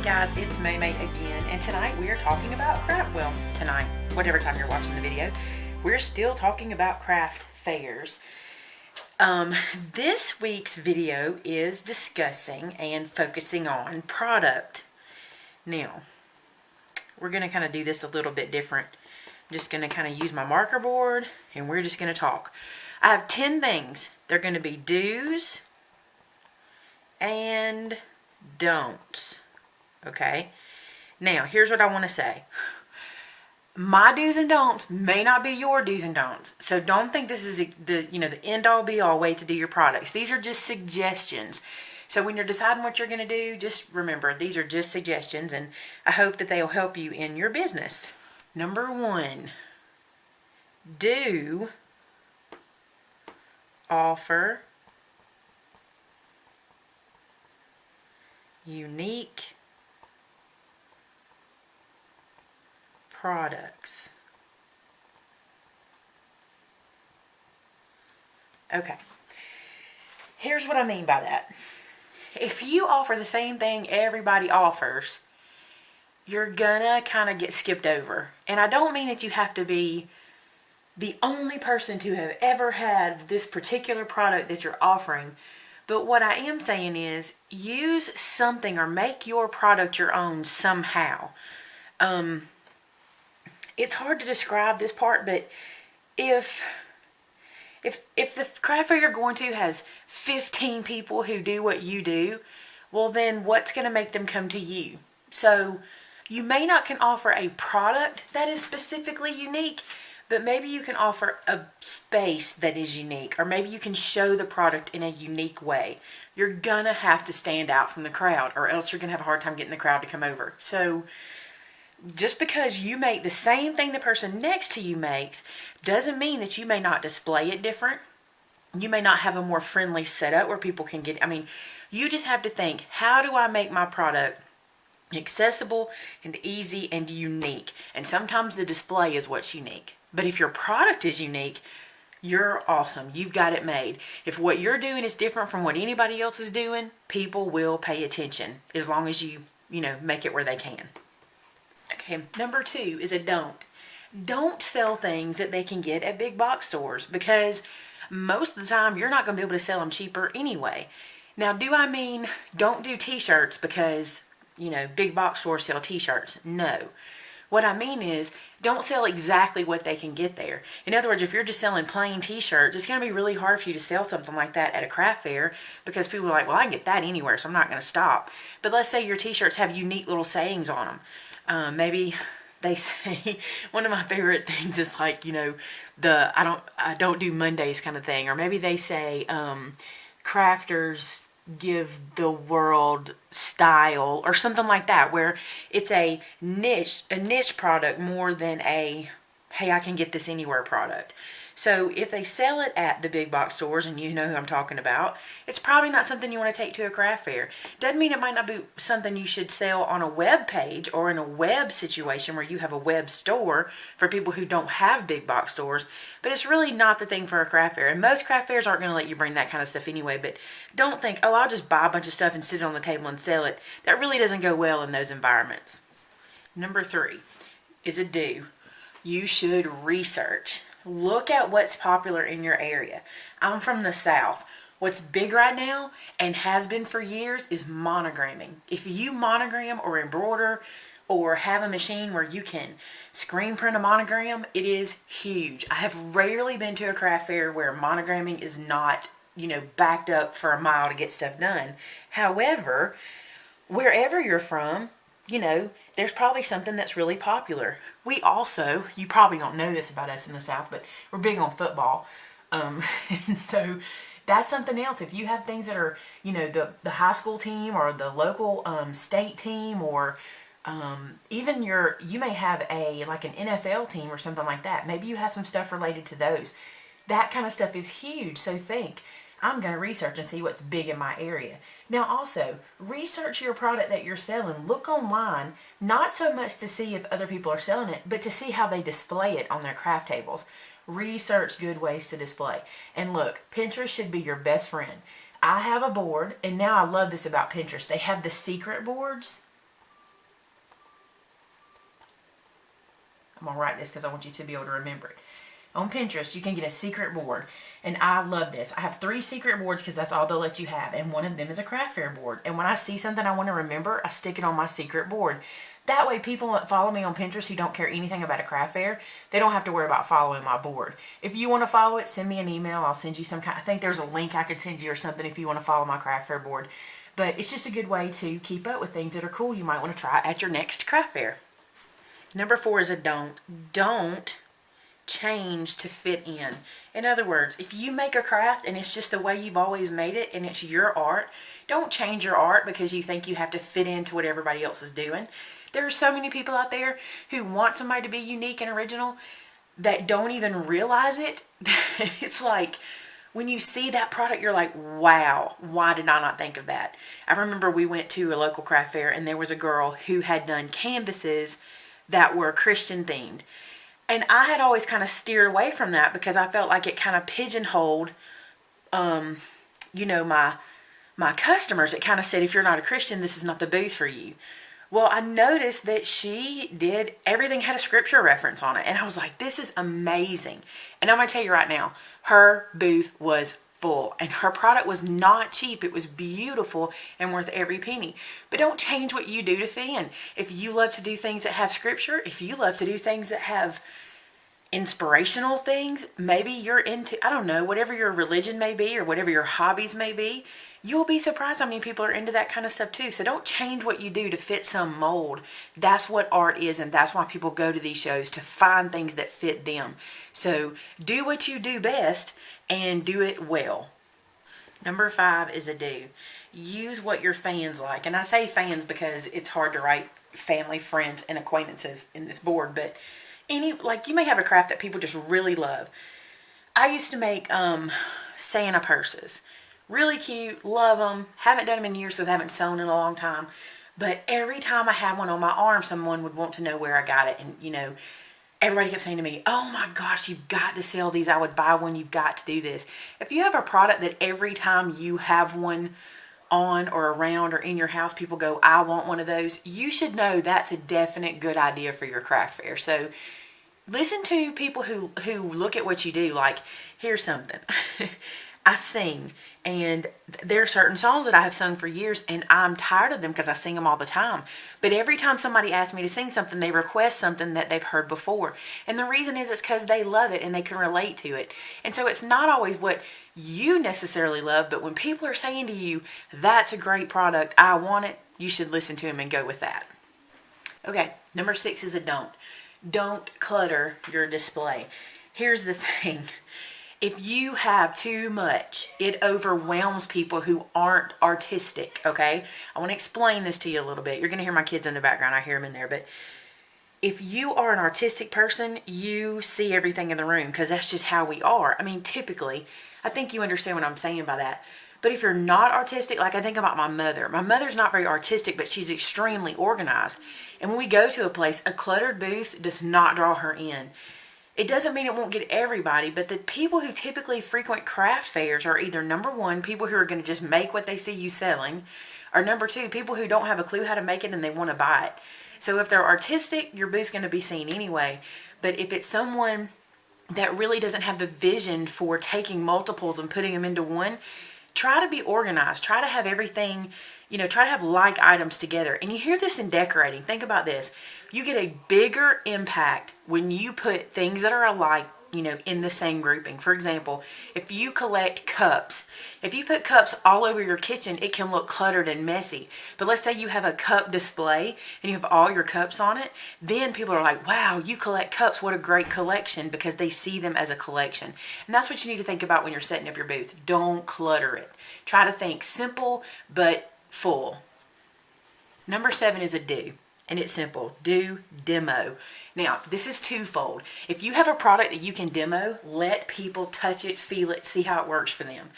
Hey guys, it's Maymay again, and tonight we are talking about craft. Well, tonight, whatever time you're watching the video, we're still talking about craft fairs. This week's video is discussing and focusing on product. Now, we're going to kind of do this a little bit different. I'm just going to kind of use my marker board, and we're just going to talk. I have 10 things. They're going to be do's and don'ts. Okay, now here's what I want to say. My do's and don'ts may not be your do's and don'ts, so don't think this is the end all be all way to do your products. These are just suggestions. So when you're deciding what you're going to do, just remember these are just suggestions, and I hope that they'll help you in your business. Number 1, do offer unique products. Okay, here's what I mean by that. If you offer the same thing everybody offers, you're gonna kind of get skipped over. And I don't mean that you have to be the only person to have ever had this particular product that you're offering. But what I am saying is use something or make your product your own somehow. It's hard to describe this part, but if the craft fair you're going to has 15 people who do what you do, well then what's going to make them come to you? So you may not can offer a product that is specifically unique, but maybe you can offer a space that is unique, or maybe you can show the product in a unique way. You're gonna have to stand out from the crowd, or else you're gonna have a hard time getting the crowd to come over. So just because you make the same thing the person next to you makes doesn't mean that you may not display it different. You may not have a more friendly setup where people can get, you just have to think, how do I make my product accessible and easy and unique? And sometimes the display is what's unique. But if your product is unique, you're awesome. You've got it made. If what you're doing is different from what anybody else is doing, people will pay attention as long as you make it where they can. Okay, number 2 is a don't. Don't sell things that they can get at big box stores, because most of the time you're not going to be able to sell them cheaper anyway. Now, do I mean don't do t-shirts because, big box stores sell t-shirts? No. What I mean is don't sell exactly what they can get there. In other words, if you're just selling plain t-shirts, it's going to be really hard for you to sell something like that at a craft fair, because people are like, well, I can get that anywhere, so I'm not going to stop. But let's say your t-shirts have unique little sayings on them. Maybe they say, one of my favorite things is like, I don't do Mondays kind of thing. Or maybe they say, crafters give the world style, or something like that, where it's a niche product more than a, hey, I can get this anywhere product. So if they sell it at the big box stores, and you know who I'm talking about, it's probably not something you want to take to a craft fair. Doesn't mean it might not be something you should sell on a web page or in a web situation where you have a web store for people who don't have big box stores, but it's really not the thing for a craft fair. And most craft fairs aren't going to let you bring that kind of stuff anyway, but don't think, oh, I'll just buy a bunch of stuff and sit it on the table and sell it. That really doesn't go well in those environments. Number 3 is a do. You should research. Look at what's popular in your area. I'm from the South. What's big right now, and has been for years, is monogramming. If you monogram or embroider or have a machine where you can screen print a monogram, it is huge. I have rarely been to a craft fair where monogramming is not, backed up for a mile to get stuff done. However, wherever you're from, there's probably something that's really popular. We also, you probably don't know this about us in the South, but we're big on football. And so that's something else. If you have things that are, the high school team or the local state team, or even you may have like an NFL team or something like that. Maybe you have some stuff related to those. That kind of stuff is huge. So think, I'm going to research and see what's big in my area. Now also, research your product that you're selling. Look online, not so much to see if other people are selling it, but to see how they display it on their craft tables. Research good ways to display. And look, Pinterest should be your best friend. I have a board, and now I love this about Pinterest. They have the secret boards. I'm going to write this because I want you to be able to remember it. On Pinterest, you can get a secret board. And I love this. I have 3 secret boards because that's all they'll let you have. And one of them is a craft fair board. And when I see something I want to remember, I stick it on my secret board. That way people that follow me on Pinterest who don't care anything about a craft fair, they don't have to worry about following my board. If you want to follow it, send me an email. I'll send you some kind. I think there's a link I could send you or something if you want to follow my craft fair board. But it's just a good way to keep up with things that are cool you might want to try at your next craft fair. Number 4 is a don't. Don't change to fit in. In other words, if you make a craft and it's just the way you've always made it and it's your art, don't change your art because you think you have to fit into what everybody else is doing. There are so many people out there who want somebody to be unique and original that don't even realize it. It's like when you see that product, you're like, wow, why did I not think of that? I remember we went to a local craft fair and there was a girl who had done canvases that were Christian themed. And I had always kind of steered away from that because I felt like it kind of pigeonholed, you know, my customers. It kind of said, if you're not a Christian, this is not the booth for you. Well, I noticed that she did, everything had a scripture reference on it. And I was like, this is amazing. And I'm going to tell you right now, her booth was full. And her product was not cheap. It was beautiful and worth every penny. But don't change what you do to fit in. If you love to do things that have scripture, if you love to do things that have inspirational things, maybe you're into, I don't know, whatever your religion may be or whatever your hobbies may be, you'll be surprised how many people are into that kind of stuff too. So don't change what you do to fit some mold. That's what art is, and that's why people go to these shows, to find things that fit them. So do what you do best and do it well. Number 5 is a do. Use what your fans like. And I say fans because it's hard to write family, friends, and acquaintances in this board, but like you may have a craft that people just really love. I used to make Santa purses. Really cute, love them. Haven't done them in years, so I haven't sewn in a long time. But every time I had one on my arm, someone would want to know where I got it. And, you know, everybody kept saying to me, oh my gosh, you've got to sell these. I would buy one. You've got to do this. If you have a product that every time you have one on or around or in your house, people go, I want one of those, you should know that's a definite good idea for your craft fair. So listen to people who look at what you do. Like, here's something. I sing, and there are certain songs that I have sung for years, and I'm tired of them because I sing them all the time. But every time somebody asks me to sing something, they request something that they've heard before. And the reason is it's because they love it and they can relate to it. And so it's not always what you necessarily love, but when people are saying to you, that's a great product, I want it, you should listen to them and go with that. Okay, number 6 is a don't. Don't clutter your display. Here's the thing. If you have too much, it overwhelms people who aren't artistic, okay? I want to explain this to you a little bit. You're going to hear my kids in the background. I hear them in there. But if you are an artistic person, you see everything in the room because that's just how we are. I mean, typically, I think you understand what I'm saying by that. But if you're not artistic, like I think about my mother. My mother's not very artistic, but she's extremely organized. And when we go to a place, a cluttered booth does not draw her in. It doesn't mean it won't get everybody, but the people who typically frequent craft fairs are either, number 1, people who are going to just make what they see you selling, or number 2, people who don't have a clue how to make it and they want to buy it. So if they're artistic, your booth's going to be seen anyway. But if it's someone that really doesn't have the vision for taking multiples and putting them into one, try to be organized. Try to have everything, you know, try to have like items together. And you hear this in decorating. Think about this. You get a bigger impact when you put things that are alike, you know, in the same grouping. For example, if you collect cups, if you put cups all over your kitchen, it can look cluttered and messy. But let's say you have a cup display and you have all your cups on it, then people are like, wow, you collect cups, what a great collection, because they see them as a collection. And that's what you need to think about when you're setting up your booth. Don't clutter it. Try to think simple but full. Number 7 is a do. And it's simple. Do demo. Now, this is twofold. If you have a product that you can demo, let people touch it, feel it, see how it works for them.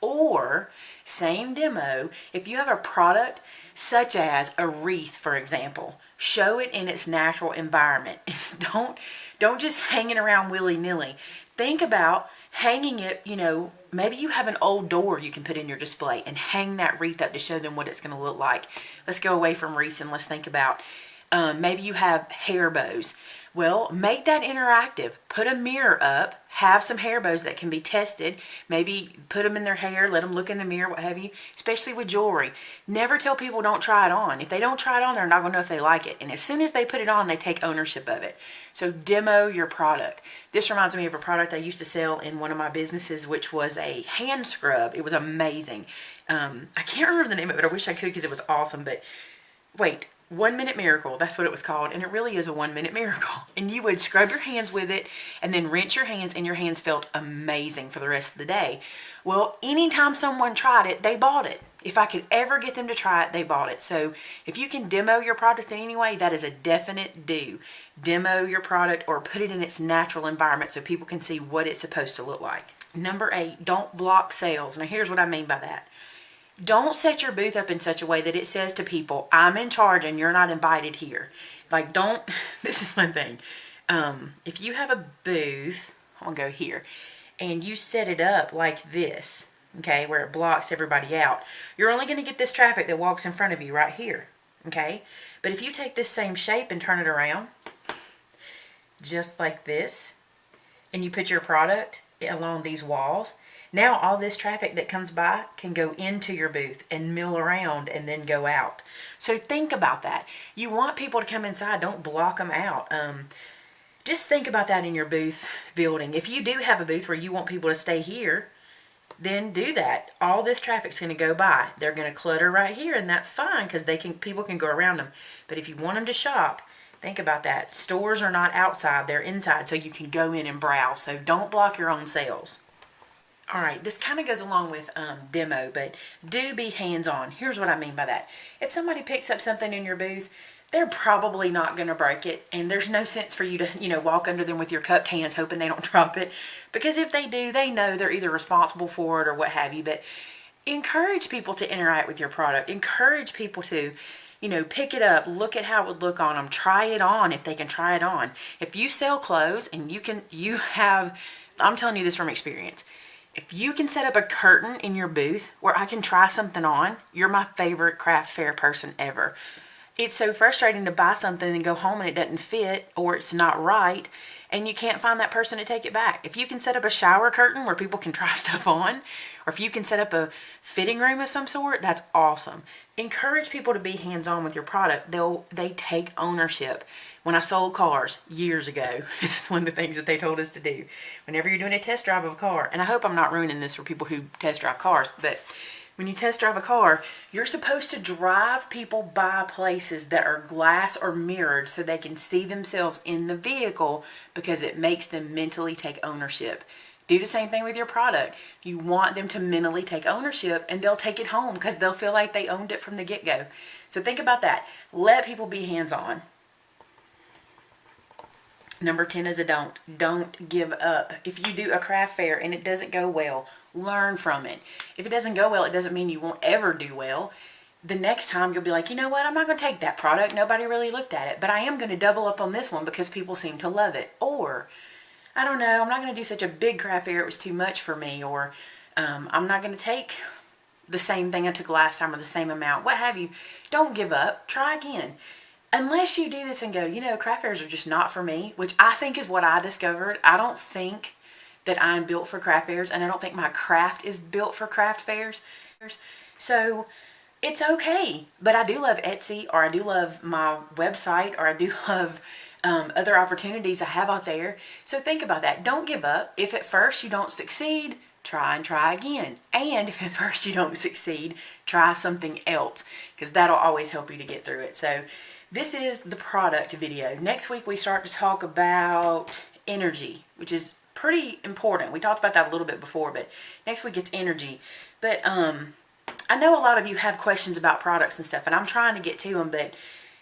Or, same demo, if you have a product such as a wreath, for example, show it in its natural environment. Don't just hang it around willy-nilly. Think about hanging it, you know, maybe you have an old door you can put in your display and hang that wreath up to show them what it's going to look like. Let's go away from wreaths and let's think about maybe you have hair bows. Well, make that interactive. Put a mirror up, have some hair bows that can be tested. Maybe put them in their hair, let them look in the mirror, what have you, especially with jewelry. Never tell people don't try it on. If they don't try it on, they're not going to know if they like it. And as soon as they put it on, they take ownership of it. So demo your product. This reminds me of a product I used to sell in one of my businesses, which was a hand scrub. It was amazing. I can't remember the name of it. I wish I could because it was awesome. But wait. 1 Minute Miracle, that's what it was called, and it really is a 1 minute miracle. And you would scrub your hands with it and then rinse your hands, and your hands felt amazing for the rest of the day. Well, anytime someone tried it, they bought it. If I could ever get them to try it, they bought it. So if you can demo your product in any way, that is a definite do. Demo your product or put it in its natural environment so people can see what it's supposed to look like. Number 8, don't block sales. Now here's what I mean by that. Don't set your booth up in such a way that it says to people, I'm in charge and you're not invited here. Like, don't, this is one thing. If you have a booth, I'm going to go here, and you set it up like this, okay, where it blocks everybody out, you're only going to get this traffic that walks in front of you right here, okay? But if you take this same shape and turn it around, just like this, and you put your product along these walls, now all this traffic that comes by can go into your booth and mill around and then go out. So think about that. You want people to come inside. Don't block them out. Just think about that in your booth building. If you do have a booth where you want people to stay here, then do that. All this traffic's going to go by. They're going to clutter right here, and that's fine because people can go around them. But if you want them to shop, think about that. Stores are not outside. They're inside, so you can go in and browse. So don't block your own sales. All right, this kind of goes along with demo, but do be hands-on. Here's what I mean by that. If somebody picks up something in your booth, they're probably not going to break it, and there's no sense for you to, walk under them with your cupped hands hoping they don't drop it, because if they do, they know they're either responsible for it or what have you. But encourage people to interact with your product. Encourage people to, pick it up, look at how it would look on them, try it on if they can try it on. If you sell clothes and I'm telling you this from experience, if you can set up a curtain in your booth where I can try something on, you're my favorite craft fair person ever. It's so frustrating to buy something and go home and it doesn't fit or it's not right and you can't find that person to take it back. If you can set up a shower curtain where people can try stuff on, or if you can set up a fitting room of some sort, that's awesome. Encourage people to be hands-on with your product. They take ownership. When I sold cars years ago, this is one of the things that they told us to do. Whenever you're doing a test drive of a car, and I hope I'm not ruining this for people who test drive cars, but when you test drive a car, you're supposed to drive people by places that are glass or mirrored so they can see themselves in the vehicle because it makes them mentally take ownership. Do the same thing with your product. You want them to mentally take ownership and they'll take it home because they'll feel like they owned it from the get-go. So think about that. Let people be hands-on. Number 10 is a don't. Don't give up. If you do a craft fair and it doesn't go well, learn from it. If it doesn't go well, it doesn't mean you won't ever do well. The next time you'll be like, you know what, I'm not going to take that product. Nobody really looked at it, but I am going to double up on this one because people seem to love it. Or, I don't know, I'm not going to do such a big craft fair. It was too much for me. Or I'm not going to take the same thing I took last time or the same amount. What have you. Don't give up. Try again. Unless you do this and go, craft fairs are just not for me, which I think is what I discovered. I don't think that I'm built for craft fairs, and I don't think my craft is built for craft fairs. So it's okay. But I do love Etsy, or I do love my website, or I do love other opportunities I have out there. So think about that. Don't give up. If at first you don't succeed, try and try again. And if at first you don't succeed, try something else, because that'll always help you to get through it. So this is the product video. Next week we start to talk about energy, which is pretty important. We talked about that a little bit before, but next week it's energy. But I know a lot of you have questions about products and stuff, and I'm trying to get to them, but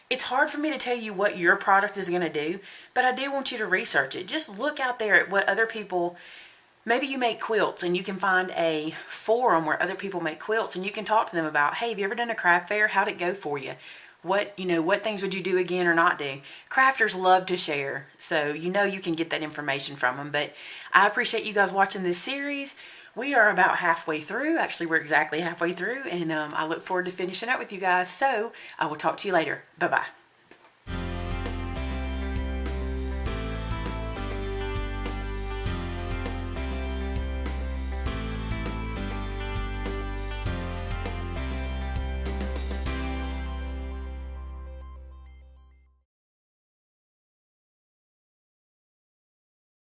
it's hard for me to tell you what your product is going to do, but I do want you to research it. Just look out there at what other people, maybe you make quilts and you can find a forum where other people make quilts and you can talk to them about, hey, have you ever done a craft fair? How'd it go for you? What things would you do again or not do? Crafters love to share, so you can get that information from them. But I appreciate you guys watching this series. We are about halfway through. Actually, we're exactly halfway through, and I look forward to finishing up with you guys. So I will talk to you later. Bye-bye.